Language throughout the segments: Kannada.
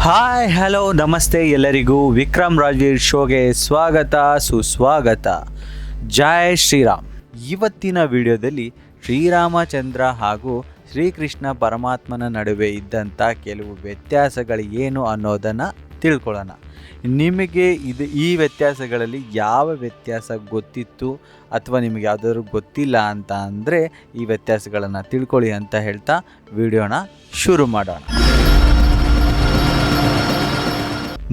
ಹಾಯ್ ಹಲೋ ನಮಸ್ತೆ ಎಲ್ಲರಿಗೂ ವಿಕ್ರಮ್ ರಾಜೀರ್ ಶೋಗೆ ಸ್ವಾಗತ ಸುಸ್ವಾಗತ. ಜೈ ಶ್ರೀರಾಮ್. ಇವತ್ತಿನ ವಿಡಿಯೋದಲ್ಲಿ ಶ್ರೀರಾಮಚಂದ್ರ ಹಾಗೂ ಶ್ರೀಕೃಷ್ಣ ಪರಮಾತ್ಮನ ನಡುವೆ ಇದ್ದಂಥ ಕೆಲವು ವ್ಯತ್ಯಾಸಗಳು ಏನು ಅನ್ನೋದನ್ನು ತಿಳ್ಕೊಳ್ಳೋಣ. ನಿಮಗೆ ಈ ವ್ಯತ್ಯಾಸಗಳಲ್ಲಿ ಯಾವ ವ್ಯತ್ಯಾಸ ಗೊತ್ತಿತ್ತು ಅಥವಾ ನಿಮಗೆ ಯಾವುದಾದ್ರು ಗೊತ್ತಿಲ್ಲ ಅಂತ ಅಂದರೆ ಈ ವ್ಯತ್ಯಾಸಗಳನ್ನು ತಿಳ್ಕೊಳ್ಳಿ ಅಂತ ಹೇಳ್ತಾ ವಿಡಿಯೋನ ಶುರು ಮಾಡೋಣ.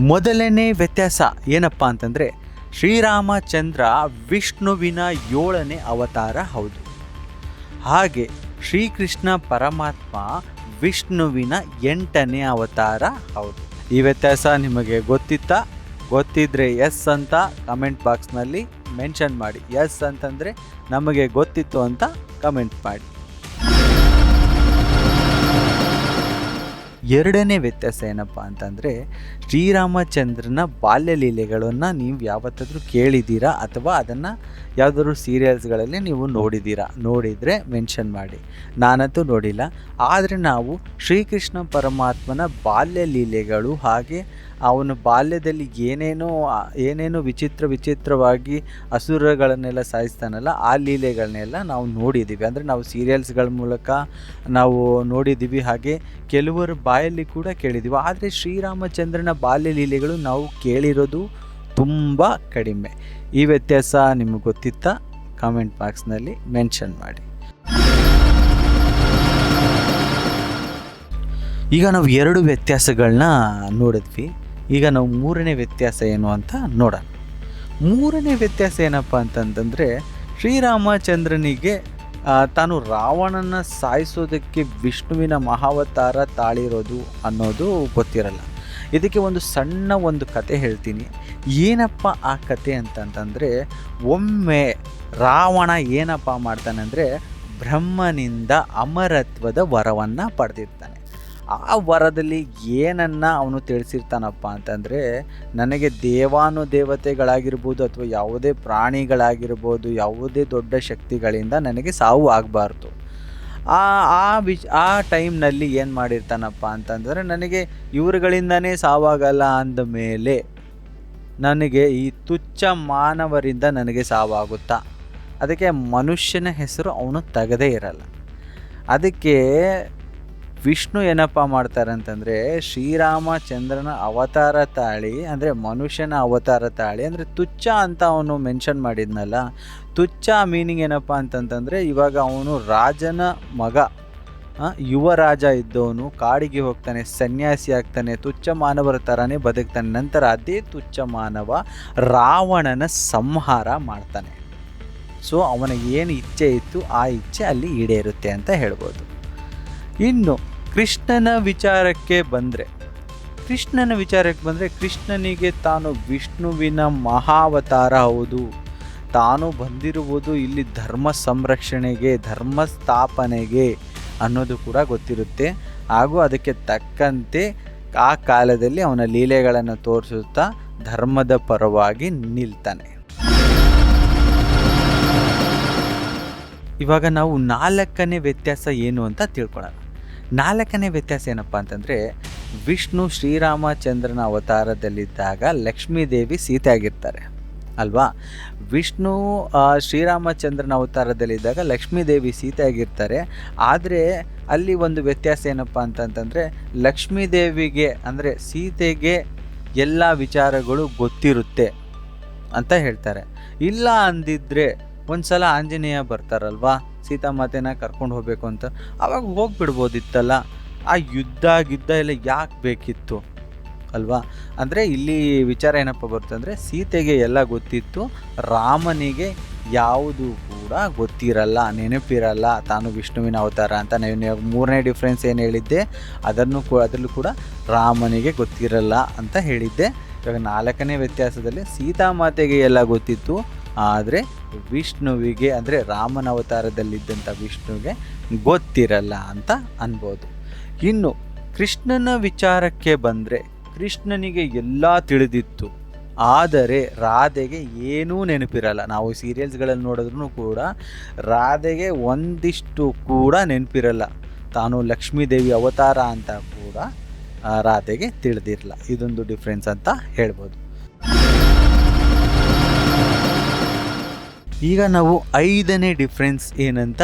ಮೊದಲನೇ ವ್ಯತ್ಯಾಸ ಏನಪ್ಪ ಅಂತಂದರೆ, ಶ್ರೀರಾಮಚಂದ್ರ ವಿಷ್ಣುವಿನ 7ನೇ ಅವತಾರ ಹೌದು. ಹಾಗೆ ಶ್ರೀಕೃಷ್ಣ ಪರಮಾತ್ಮ ವಿಷ್ಣುವಿನ 8ನೇ ಅವತಾರ ಹೌದು. ಈ ವ್ಯತ್ಯಾಸ ನಿಮಗೆ ಗೊತ್ತಿತ್ತಾ? ಗೊತ್ತಿದ್ದರೆ ಎಸ್ ಅಂತ ಕಮೆಂಟ್ ಬಾಕ್ಸ್ನಲ್ಲಿ ಮೆನ್ಷನ್ ಮಾಡಿ. ಎಸ್ ಅಂತಂದರೆ ನಮಗೆ ಗೊತ್ತಿತ್ತು ಅಂತ ಕಮೆಂಟ್ ಮಾಡಿ. ಎರಡನೇ ವ್ಯತ್ಯಾಸ ಏನಪ್ಪ ಅಂತಂದರೆ, ಶ್ರೀರಾಮಚಂದ್ರನ ಬಾಲ್ಯ ಲೀಲೆಗಳನ್ನು ನೀವು ಯಾವತ್ತಾದರೂ ಕೇಳಿದ್ದೀರಾ ಅಥವಾ ಅದನ್ನು ಯಾವುದಾದ್ರು ಸೀರಿಯಲ್ಸ್ಗಳಲ್ಲಿ ನೀವು ನೋಡಿದರೆ ಮೆನ್ಷನ್ ಮಾಡಿ. ನಾನಂತೂ ನೋಡಿಲ್ಲ. ಆದರೆ ನಾವು ಶ್ರೀಕೃಷ್ಣ ಪರಮಾತ್ಮನ ಬಾಲ್ಯ ಲೀಲೆಗಳು ಹಾಗೆ ಅವನು ಬಾಲ್ಯದಲ್ಲಿ ಏನೇನೋ ವಿಚಿತ್ರವಾಗಿ ಅಸುರಗಳನ್ನೆಲ್ಲ ಸಾಯಿಸ್ತಾನಲ್ಲ, ಆ ಲೀಲೆಗಳನ್ನೆಲ್ಲ ನಾವು ನೋಡಿದ್ದೀವಿ. ಅಂದರೆ ನಾವು ಸೀರಿಯಲ್ಸ್ಗಳ ಮೂಲಕ ನಾವು ನೋಡಿದ್ದೀವಿ, ಹಾಗೆ ಕೆಲವರ ಬಾಯಲ್ಲಿ ಕೂಡ ಕೇಳಿದ್ದೀವಿ. ಆದರೆ ಶ್ರೀರಾಮಚಂದ್ರನ ಬಾಲ್ಯ ಲೀಲೆಗಳು ನಾವು ಕೇಳಿರೋದು ತುಂಬ ಕಡಿಮೆ. ಈ ವ್ಯತ್ಯಾಸ ನಿಮಗೆ ಗೊತ್ತಿತ್ತಾ? ಕಾಮೆಂಟ್ ಬಾಕ್ಸ್ನಲ್ಲಿ ಮೆನ್ಷನ್ ಮಾಡಿ. ಈಗ ನಾವು 2 ವ್ಯತ್ಯಾಸಗಳನ್ನ ನೋಡಿದ್ವಿ. ಈಗ ನಾವು 3ನೇ ವ್ಯತ್ಯಾಸ ಏನು ಅಂತ ನೋಡೋಣ. 3ನೇ ವ್ಯತ್ಯಾಸ ಏನಪ್ಪ ಅಂತಂತಂದರೆ, ಶ್ರೀರಾಮಚಂದ್ರನಿಗೆ ತಾನು ರಾವಣನ ಸಾಯಿಸೋದಕ್ಕೆ ವಿಷ್ಣುವಿನ ಮಹಾವತಾರ ತಾಳಿರೋದು ಅನ್ನೋದು ಗೊತ್ತಿರಲ್ಲ. ಇದಕ್ಕೆ ಒಂದು ಸಣ್ಣ ಕತೆ ಹೇಳ್ತೀನಿ. ಏನಪ್ಪ ಆ ಕತೆ ಅಂತಂತಂದರೆ, ಒಮ್ಮೆ ರಾವಣ ಏನಪ್ಪ ಮಾಡ್ತಾನೆ ಅಂದರೆ, ಬ್ರಹ್ಮನಿಂದ ಅಮರತ್ವದ ವರವನ್ನು ಪಡೆದಿರ್ತಾನೆ. ಆ ವರದಲ್ಲಿ ಏನನ್ನು ಅವನು ತಿಳಿಸಿರ್ತಾನಪ್ಪ ಅಂತಂದರೆ, ನನಗೆ ದೇವಾನುದೇವತೆಗಳಾಗಿರ್ಬೋದು ಅಥವಾ ಯಾವುದೇ ಪ್ರಾಣಿಗಳಾಗಿರ್ಬೋದು, ಯಾವುದೇ ದೊಡ್ಡ ಶಕ್ತಿಗಳಿಂದ ನನಗೆ ಸಾವು ಆಗಬಾರ್ದು. ಆ ಟೈಮ್ನಲ್ಲಿ ಏನು ಮಾಡಿರ್ತಾನಪ್ಪ ಅಂತಂದರೆ, ನನಗೆ ಇವರುಗಳಿಂದನೇ ಸಾವಾಗಲ್ಲ ಅಂದ ಮೇಲೆ ನನಗೆ ಈ ತುಚ್ಛ ಮಾನವರಿಂದ ನನಗೆ ಸಾವಾಗುತ್ತಾ? ಅದಕ್ಕೆ ಮನುಷ್ಯನ ಹೆಸರು ಅವನು ತೆಗೆದೇ ಇರಲ್ಲ. ಅದಕ್ಕೆ ವಿಷ್ಣು ಏನಪ್ಪ ಮಾಡ್ತಾರೆ ಅಂತಂದರೆ, ಶ್ರೀರಾಮಚಂದ್ರನ ಅವತಾರ ತಾಳಿ, ಅಂದರೆ ಮನುಷ್ಯನ ಅವತಾರ ತಾಳಿ, ಅಂದರೆ ತುಚ್ಛ ಅಂತ ಅವನು ಮೆನ್ಷನ್ ಮಾಡಿದ್ನಲ್ಲ, ತುಚ್ಛ ಮೀನಿಂಗ್ ಏನಪ್ಪ ಅಂತಂತಂದರೆ, ಇವಾಗ ಅವನು ರಾಜನ ಮಗ, ಯುವರಾಜ ಇದ್ದವನು ಕಾಡಿಗೆ ಹೋಗ್ತಾನೆ, ಸನ್ಯಾಸಿ ಆಗ್ತಾನೆ, ತುಚ್ಛ ಮಾನವರ ಥರನೇ ಬದುಕ್ತಾನೆ. ನಂತರ ಅದೇ ತುಚ್ಛ ಮಾನವ ರಾವಣನ ಸಂಹಾರ ಮಾಡ್ತಾನೆ. ಸೊ ಅವನ ಏನು ಇಚ್ಛೆ ಇತ್ತು ಆ ಇಚ್ಛೆ ಅಲ್ಲಿ ಈಡೇರುತ್ತೆ ಅಂತ ಹೇಳ್ಬೋದು. ಇನ್ನು ಕೃಷ್ಣನ ವಿಚಾರಕ್ಕೆ ಬಂದರೆ, ಕೃಷ್ಣನಿಗೆ ತಾನು ವಿಷ್ಣುವಿನ ಮಹಾವತಾರ ಹೌದು, ತಾನು ಬಂದಿರುವುದು ಇಲ್ಲಿ ಧರ್ಮ ಸಂರಕ್ಷಣೆಗೆ, ಧರ್ಮ ಸ್ಥಾಪನೆಗೆ ಅನ್ನೋದು ಕೂಡ ಗೊತ್ತಿರುತ್ತೆ. ಹಾಗೂ ಅದಕ್ಕೆ ತಕ್ಕಂತೆ ಆ ಕಾಲದಲ್ಲಿ ಅವನ ಲೀಲೆಗಳನ್ನು ತೋರಿಸುತ್ತಾ ಧರ್ಮದ ಪರವಾಗಿ ನಿಲ್ತಾನೆ. ಇವಾಗ ನಾವು 4ನೇ ವ್ಯತ್ಯಾಸ ಏನು ಅಂತ ತಿಳ್ಕೊಳ್ಳೋಣ. 4ನೇ ವ್ಯತ್ಯಾಸ ಏನಪ್ಪ ಅಂತಂದರೆ, ವಿಷ್ಣು ಶ್ರೀರಾಮಚಂದ್ರನ ಅವತಾರದಲ್ಲಿದ್ದಾಗ ಲಕ್ಷ್ಮೀದೇವಿ ಸೀತೆ ಆಗಿರ್ತಾರೆ ಅಲ್ವಾ? ವಿಷ್ಣು ಶ್ರೀರಾಮಚಂದ್ರನ ಅವತಾರದಲ್ಲಿದ್ದಾಗ ಲಕ್ಷ್ಮೀದೇವಿ ಸೀತೆ ಆಗಿರ್ತಾರೆ. ಆದರೆ ಅಲ್ಲಿ ಒಂದು ವ್ಯತ್ಯಾಸ ಏನಪ್ಪ ಅಂತಂತಂದರೆ, ಲಕ್ಷ್ಮೀದೇವಿಗೆ ಅಂದರೆ ಸೀತೆಗೆ ಎಲ್ಲ ವಿಚಾರಗಳು ಗೊತ್ತಿರುತ್ತೆ ಅಂತ ಹೇಳ್ತಾರೆ. ಇಲ್ಲ ಅಂದಿದ್ರೆ ಒಂದು ಸಲ ಆಂಜನೇಯ ಬರ್ತಾರಲ್ವಾ, ಸೀತಾಮಾತೆನ ಕರ್ಕೊಂಡು ಹೋಗಬೇಕು ಅಂತ, ಆವಾಗ ಹೋಗಿಬಿಡ್ಬೋದಿತ್ತಲ್ಲ. ಆ ಯುದ್ಧ ಎಲ್ಲ ಯಾಕೆ ಬೇಕಿತ್ತು ಅಲ್ವಾ? ಅಂದರೆ ಇಲ್ಲಿ ವಿಚಾರ ಏನಪ್ಪ ಬರ್ತಂದರೆ, ಸೀತೆಗೆ ಎಲ್ಲ ಗೊತ್ತಿತ್ತು, ರಾಮನಿಗೆ ಯಾವುದು ಕೂಡ ಗೊತ್ತಿರಲ್ಲ, ನೆನಪಿರಲ್ಲ ತಾನು ವಿಷ್ಣುವಿನ ಅವತಾರ ಅಂತ. ನಾನು 3ನೇ ಡಿಫ್ರೆನ್ಸ್ ಏನು ಹೇಳಿದ್ದೆ ಅದರಲ್ಲೂ ಕೂಡ ರಾಮನಿಗೆ ಗೊತ್ತಿರಲ್ಲ ಅಂತ ಹೇಳಿದ್ದೆ. ಇವಾಗ 4ನೇ ವ್ಯತ್ಯಾಸದಲ್ಲಿ ಸೀತಾಮಾತೆಗೆ ಎಲ್ಲ ಗೊತ್ತಿತ್ತು, ಆದರೆ ವಿಷ್ಣುವಿಗೆ ಅಂದರೆ ರಾಮನ ಅವತಾರದಲ್ಲಿದ್ದಂಥ ವಿಷ್ಣುವಿಗೆ ಗೊತ್ತಿರಲ್ಲ ಅಂತ ಅನ್ಬೋದು. ಇನ್ನು ಕೃಷ್ಣನ ವಿಚಾರಕ್ಕೆ ಬಂದರೆ, ಕೃಷ್ಣನಿಗೆ ಎಲ್ಲ ತಿಳಿದಿತ್ತು, ಆದರೆ ರಾಧೆಗೆ ಏನೂ ನೆನಪಿರಲ್ಲ. ನಾವು ಸೀರಿಯಲ್ಸ್ಗಳಲ್ಲಿ ನೋಡಿದ್ರೂ ಕೂಡ ರಾಧೆಗೆ ಒಂದಿಷ್ಟು ಕೂಡ ನೆನಪಿರಲ್ಲ. ತಾನು ಲಕ್ಷ್ಮೀದೇವಿ ಅವತಾರ ಅಂತ ಕೂಡ ರಾಧೆಗೆ ತಿಳಿದಿರಲ್ಲ. ಇದೊಂದು ಡಿಫ್ರೆನ್ಸ್ ಅಂತ ಹೇಳ್ಬೋದು. ಈಗ ನಾವು 5ನೇ ಡಿಫ್ರೆನ್ಸ್ ಏನಂತ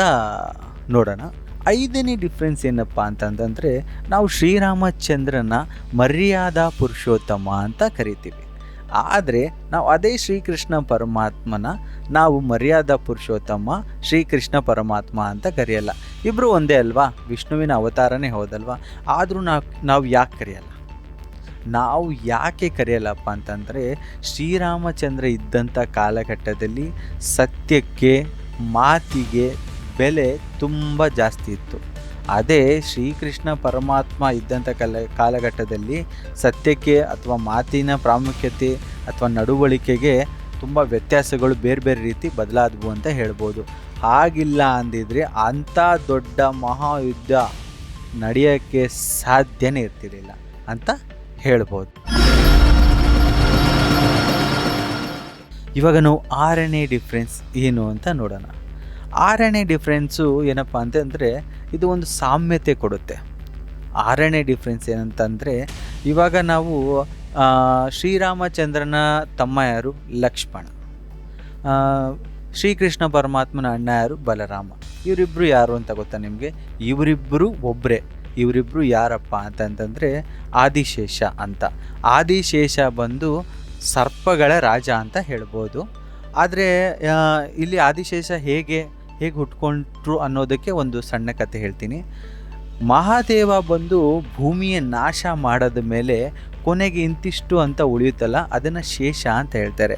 ನೋಡೋಣ. 5ನೇ ಡಿಫ್ರೆನ್ಸ್ ಏನಪ್ಪ ಅಂತಂದರೆ, ನಾವು ಶ್ರೀರಾಮಚಂದ್ರನ ಮರ್ಯಾದಾ ಪುರುಷೋತ್ತಮ ಅಂತ ಕರಿತೀವಿ. ಆದರೆ ನಾವು ಅದೇ ಶ್ರೀಕೃಷ್ಣ ಪರಮಾತ್ಮನ ನಾವು ಮರ್ಯಾದಾ ಪುರುಷೋತ್ತಮ ಶ್ರೀಕೃಷ್ಣ ಪರಮಾತ್ಮ ಅಂತ ಕರೆಯಲ್ಲ. ಇಬ್ಬರು ಒಂದೇ ಅಲ್ವಾ, ವಿಷ್ಣುವಿನ ಅವತಾರನೇ ಹೌದಲ್ವಾ. ಆದರೂ ನಾವು ಯಾಕೆ ಕರೆಯಲ್ಲ? ನಾವು ಯಾಕೆ ಕರೆಯಲ್ಲಪ್ಪ ಅಂತಂದರೆ, ಶ್ರೀರಾಮಚಂದ್ರ ಇದ್ದಂಥ ಕಾಲಘಟ್ಟದಲ್ಲಿ ಸತ್ಯಕ್ಕೆ, ಮಾತಿಗೆ ಬೆಲೆ ತುಂಬ ಜಾಸ್ತಿ ಇತ್ತು. ಅದೇ ಶ್ರೀಕೃಷ್ಣ ಪರಮಾತ್ಮ ಇದ್ದಂಥ ಕಾಲಘಟ್ಟದಲ್ಲಿ ಸತ್ಯಕ್ಕೆ ಅಥವಾ ಮಾತಿನ ಪ್ರಾಮುಖ್ಯತೆ ಅಥವಾ ನಡವಳಿಕೆಗೆ ತುಂಬ ವ್ಯತ್ಯಾಸಗಳು ಬೇರೆ ಬೇರೆ ರೀತಿ ಬದಲಾದವು ಅಂತ ಹೇಳ್ಬೋದು. ಹಾಗಿಲ್ಲ ಅಂದಿದ್ರೆ ಅಂಥ ದೊಡ್ಡ ಮಹಾಯುದ್ಧ ನಡೆಯೋಕ್ಕೆ ಸಾಧ್ಯನೇ ಇರ್ತಿರಲಿಲ್ಲ ಅಂತ ಹೇಳ್ಬೋದು. ಇವಾಗ ನಾವು 6ನೇ ಡಿಫ್ರೆನ್ಸ್ ಏನು ಅಂತ ನೋಡೋಣ. 6ನೇ ಡಿಫ್ರೆನ್ಸು ಏನಪ್ಪ ಅಂತಂದರೆ, ಇದು ಒಂದು ಸಾಮ್ಯತೆ ಕೊಡುತ್ತೆ. 6ನೇ ಡಿಫ್ರೆನ್ಸ್ ಏನಂತಂದರೆ, ಇವಾಗ ನಾವು ಶ್ರೀರಾಮಚಂದ್ರನ ತಮ್ಮ ಯಾರು? ಲಕ್ಷ್ಮಣ. ಶ್ರೀಕೃಷ್ಣ ಪರಮಾತ್ಮನ ಅಣ್ಣ ಯಾರು? ಬಲರಾಮ. ಇವರಿಬ್ಬರು ಯಾರು ಅಂತ ಗೊತ್ತಾ ನಿಮಗೆ? ಇವರಿಬ್ಬರು ಒಬ್ಬರೇ. ಇವರಿಬ್ಬರು ಯಾರಪ್ಪ ಅಂತಂತಂದರೆ ಆದಿಶೇಷ ಅಂತ. ಆದಿಶೇಷ ಬಂದು ಸರ್ಪಗಳ ರಾಜ ಅಂತ ಹೇಳ್ಬೋದು. ಆದರೆ ಇಲ್ಲಿ ಆದಿಶೇಷ ಹೇಗೆ ಹುಟ್ಕೊಂಡ್ರು ಅನ್ನೋದಕ್ಕೆ ಒಂದು ಸಣ್ಣ ಕತೆ ಹೇಳ್ತೀನಿ. ಮಹಾದೇವ ಬಂದು ಭೂಮಿಯ ನಾಶ ಮಾಡದ ಮೇಲೆ ಕೊನೆಗೆ ಇಂತಿಷ್ಟು ಅಂತ ಉಳಿಯುತ್ತಲ್ಲ, ಅದನ್ನು ಶೇಷ ಅಂತ ಹೇಳ್ತಾರೆ.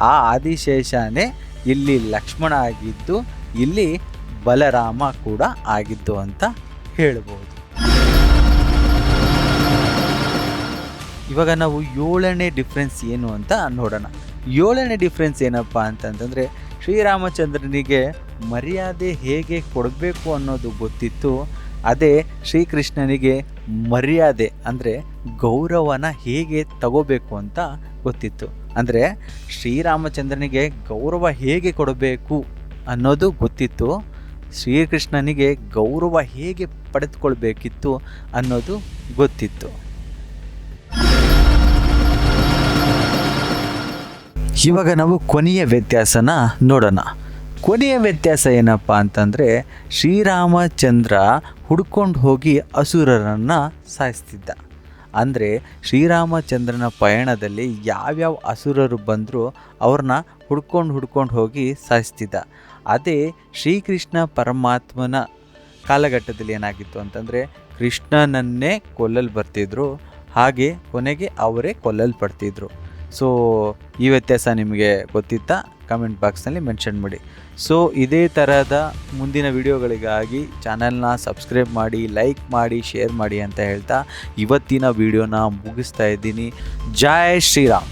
ಆ ಆದಿಶೇಷನೇ ಇಲ್ಲಿ ಲಕ್ಷ್ಮಣ ಆಗಿದ್ದು, ಇಲ್ಲಿ ಬಲರಾಮ ಕೂಡ ಆಗಿದ್ದು ಅಂತ ಹೇಳ್ಬೋದು. ಇವಾಗ ನಾವು 7ನೇ ಡಿಫ್ರೆನ್ಸ್ ಏನು ಅಂತ ನೋಡೋಣ. 7ನೇ ಡಿಫ್ರೆನ್ಸ್ ಏನಪ್ಪ ಅಂತಂತಂದರೆ, ಶ್ರೀರಾಮಚಂದ್ರನಿಗೆ ಮರ್ಯಾದೆ ಹೇಗೆ ಕೊಡಬೇಕು ಅನ್ನೋದು ಗೊತ್ತಿತ್ತು. ಅದೇ ಶ್ರೀಕೃಷ್ಣನಿಗೆ ಮರ್ಯಾದೆ ಅಂದರೆ ಗೌರವನ ಹೇಗೆ ತಗೋಬೇಕು ಅಂತ ಗೊತ್ತಿತ್ತು. ಅಂದರೆ ಶ್ರೀರಾಮಚಂದ್ರನಿಗೆ ಗೌರವ ಹೇಗೆ ಕೊಡಬೇಕು ಅನ್ನೋದು ಗೊತ್ತಿತ್ತು. ಶ್ರೀಕೃಷ್ಣನಿಗೆ ಗೌರವ ಹೇಗೆ ಪಡೆದುಕೊಳ್ಬೇಕಿತ್ತು ಅನ್ನೋದು ಗೊತ್ತಿತ್ತು. ಇವಾಗ ನಾವು ಕೊನೆಯ ವ್ಯತ್ಯಾಸನ ನೋಡೋಣ. ಕೊನೆಯ ವ್ಯತ್ಯಾಸ ಏನಪ್ಪ ಅಂತಂದರೆ, ಶ್ರೀರಾಮಚಂದ್ರ ಹುಡ್ಕೊಂಡು ಹೋಗಿ ಅಸುರರನ್ನು ಸಾಯಿಸ್ತಿದ್ದ. ಅಂದರೆ ಶ್ರೀರಾಮಚಂದ್ರನ ಪಯಣದಲ್ಲಿ ಯಾವ್ಯಾವ ಅಸುರರು ಬಂದರೂ ಅವ್ರನ್ನ ಹುಡ್ಕೊಂಡು ಹೋಗಿ ಸಾಯಿಸ್ತಿದ್ದ. ಅದೇ ಶ್ರೀಕೃಷ್ಣ ಪರಮಾತ್ಮನ ಕಾಲಘಟ್ಟದಲ್ಲಿ ಏನಾಗಿತ್ತು ಅಂತಂದರೆ, ಕೃಷ್ಣನನ್ನೇ ಕೊಲ್ಲಲು ಬರ್ತಿದ್ರು, ಹಾಗೆ ಕೊನೆಗೆ ಅವರೇ ಕೊಲ್ಲಲ್ಪಡ್ತಿದ್ರು. ಸೊ ಈ ವ್ಯತ್ಯಾಸ ನಿಮಗೆ ಗೊತ್ತಿತ್ತಾ? ಕಮೆಂಟ್ ಬಾಕ್ಸ್ನಲ್ಲಿ ಮೆನ್ಷನ್ ಮಾಡಿ. ಸೊ ಇದೇ ಥರದ ಮುಂದಿನ ವಿಡಿಯೋಗಳಿಗಾಗಿ ಚಾನಲ್ನ ಸಬ್ಸ್ಕ್ರೈಬ್ ಮಾಡಿ, ಲೈಕ್ ಮಾಡಿ, ಶೇರ್ ಮಾಡಿ ಅಂತ ಹೇಳ್ತಾ ಇವತ್ತಿನ ವಿಡಿಯೋನ ಮುಗಿಸ್ತಾ ಇದ್ದೀನಿ. ಜೈ ಶ್ರೀರಾಮ್.